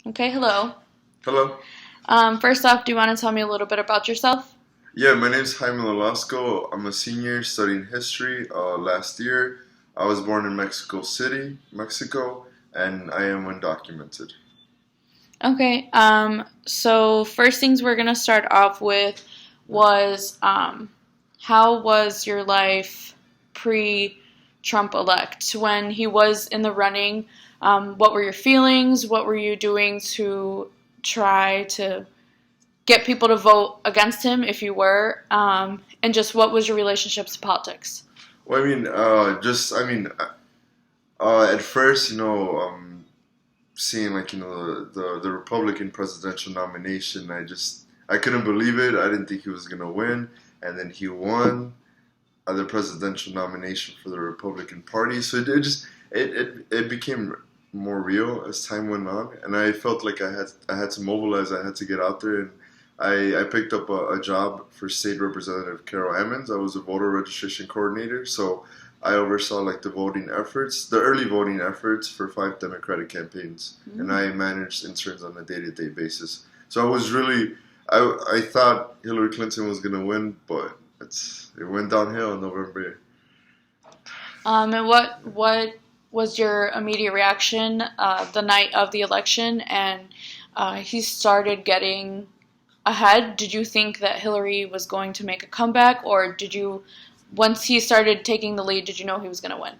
Okay, hello. Hello. First off, do you want to tell me a little bit about yourself? Yeah, my name's Jaime Nolasco. I'm a senior studying history. Last year, I was born in Mexico City, Mexico, and I am undocumented. Okay, so first things we're going to start off with was how was your life pre-Trump elect? When he was in the running, what were your feelings? What were you doing to try to get people to vote against him if you were? And just what was your relationships to politics? Well, at first, seeing the Republican presidential nomination, I couldn't believe it. I didn't think he was gonna win, and then he won the presidential nomination for the Republican Party. So it became more real as time went on, and I felt like I had to mobilize. I had to get out there, and I picked up a job for State Representative Carol Emmons. I was a voter registration coordinator, so I oversaw like the voting efforts, the early voting efforts for 5 Democratic campaigns, and I managed interns on a day-to-day basis. So I was really, I thought Hillary Clinton was gonna win, but it went downhill in November. And what was your immediate reaction the night of the election and he started getting ahead? Did you think that Hillary was going to make a comeback, or did you, once he started taking the lead, did you know he was going to win?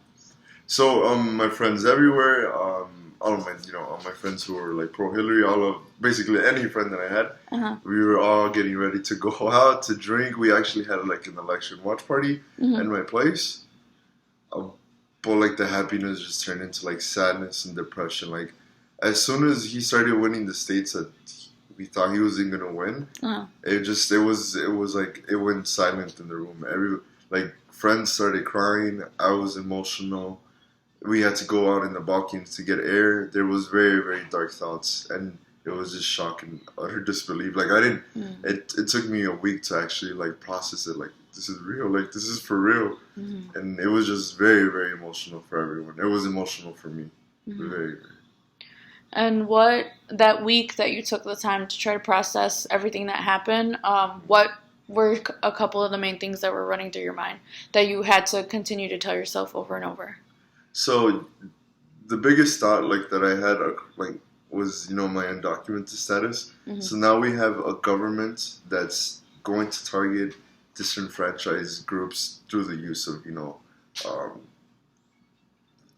So my friends everywhere, all my friends who were like pro Hillary, all of basically any friend that I had, Uh-huh. we were all getting ready to go out to drink. We actually had like an election watch party at Mm-hmm. my place. Um, but like the happiness just turned into like sadness and depression. Like as soon as he started winning the states that we thought he wasn't gonna win, Uh-huh. it was like it went silent in the room. Like friends started crying. I was emotional. We had to go out in the balconies to get air. There was very very dark thoughts, and it was just shock and utter disbelief. Like I didn't. Mm-hmm. It took me a week to actually like process it. Like this is real. Like this is for real. Mm-hmm. And it was just very very emotional for everyone. It was emotional for me. Mm-hmm. Very very. And what, that week that you took the time to try to process everything that happened, what were a couple of the main things that were running through your mind that you had to continue to tell yourself over and over? So the biggest thought like that I had like was my undocumented status. Mm-hmm. So now we have a government that's going to target disenfranchised groups through the use of um,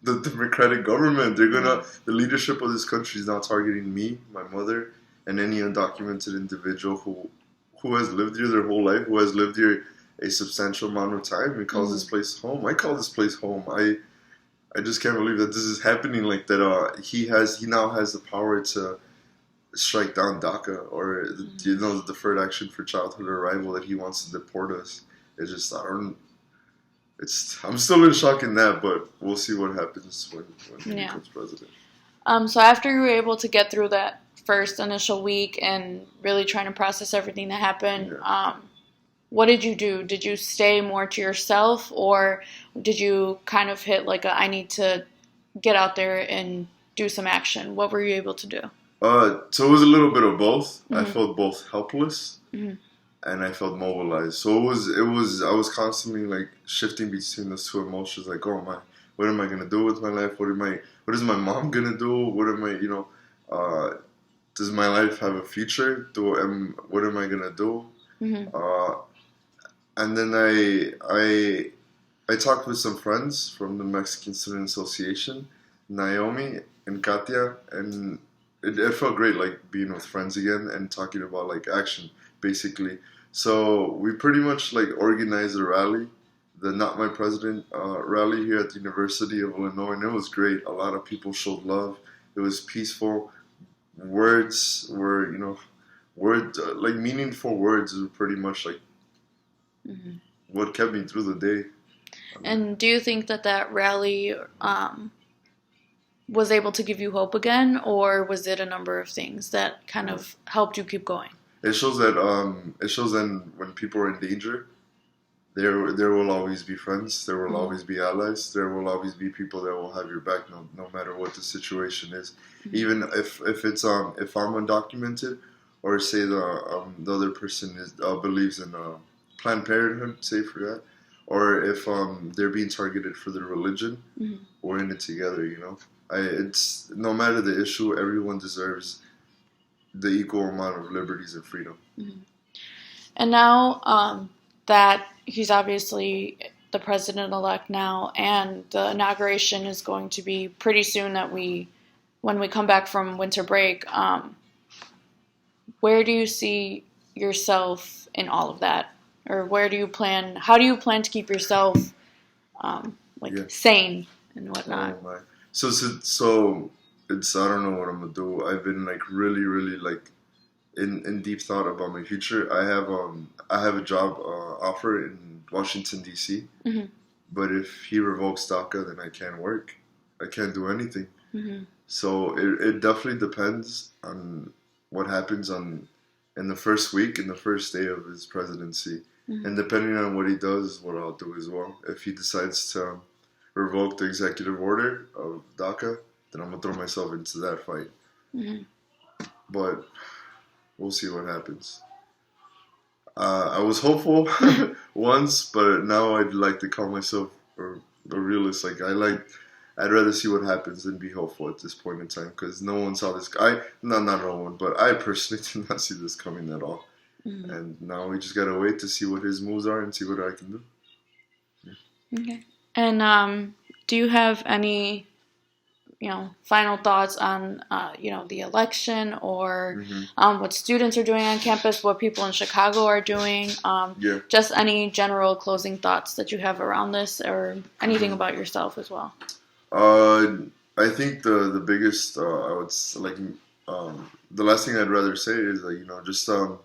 the democratic government. The leadership of this country is now targeting me, my mother, and any undocumented individual who has lived here their whole life, who has lived here a substantial amount of time and calls this Mm-hmm. place home. I call this place home. I just can't believe that this is happening like that. He now has the power to strike down DACA or the deferred action for childhood arrival that he wants to deport us. It's just I don't. I'm still in shock in that, but we'll see what happens when he Yeah. becomes president. So after you were able to get through that first initial week and really trying to process everything that happened, Yeah. what did you do? Did you stay more to yourself, or did you kind of hit like a I need to get out there and do some action? What were you able to do? So it was a little bit of both. I Mm-hmm. felt both helpless Mm-hmm. and I felt mobilized. So I was constantly like shifting between those two emotions. Like, oh my, what am I gonna do with my life? What is my mom gonna do? What am I, does my life have a future? What am I gonna do? Mm-hmm. Uh, and then I talked with some friends from the Mexican Student Association, Naomi and Katia, and it felt great like being with friends again and talking about like action basically. So we pretty much like organized a rally, the Not My President rally here at the University of Illinois, and it was great. A lot of people showed love. It was peaceful. Words were, words like meaningful words were pretty much like Mm-hmm. what kept me through the day. And do you think that that rally was able to give you hope again, or was it a number of things that kind of helped you keep going? It shows that when people are in danger, there will always be friends. There will Mhm. always be allies. There will always be people that will have your back, no matter what the situation is. Mhm. Even if it's if I'm undocumented, or say the other person believes in Planned Parenthood, say for that, or if they're being targeted for their religion, Mhm. we're in it together. It's no matter the issue, everyone deserves the equal amount of liberties and freedom. Mhm. And now that he's obviously the president-elect now, and the inauguration is going to be pretty soon when we come back from winter break, where do you see yourself in all of that? Or how do you plan to keep yourself Yeah. sane and whatnot? Oh my. So it's I don't know what I'm gonna do. I've been like really like in deep thought about my future. I have a job offer in Washington D.C. Mm-hmm. But if he revokes DACA, then I can't work. I can't do anything. Mm-hmm. So it definitely depends on what happens in the first week, in the first day of his presidency. Mm-hmm. And depending on what he does, what I'll do as well. If he decides to revoke the executive order of DACA, then I'm gonna throw myself into that fight. Mm-hmm. But we'll see what happens. I was hopeful once, but now I'd like to call myself a realist. I'd rather see what happens than be hopeful at this point in time, because no one saw this. Not no one, but I personally did not see this coming at all. Mm-hmm. And now we just gotta wait to see what his moves are and see what I can do. Yeah. Okay. And do you have any final thoughts on the election, or what students are doing on campus, what people in Chicago are doing? Yeah. Just any general closing thoughts that you have around this, or anything about yourself as well. I think the biggest I would the last thing I'd rather say is just that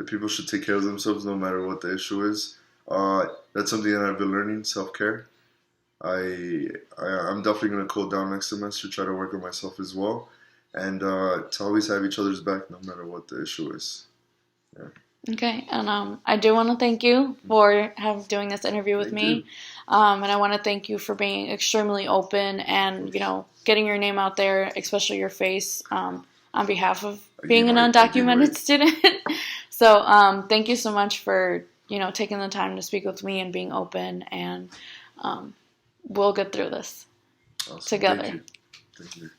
people should take care of themselves no matter what the issue is. That's something that I've been learning, self-care. I'm definitely going to cool down next semester, try to work on myself as well, and to always have each other's back no matter what the issue is. Yeah. Okay, and I do want to thank you for doing this interview with me, and I want to thank you for being extremely open and getting your name out there, especially your face, on behalf of being an undocumented student. So thank you so much for taking the time to speak with me and being open, and we'll get through this Awesome. together. Thank you. Thank you.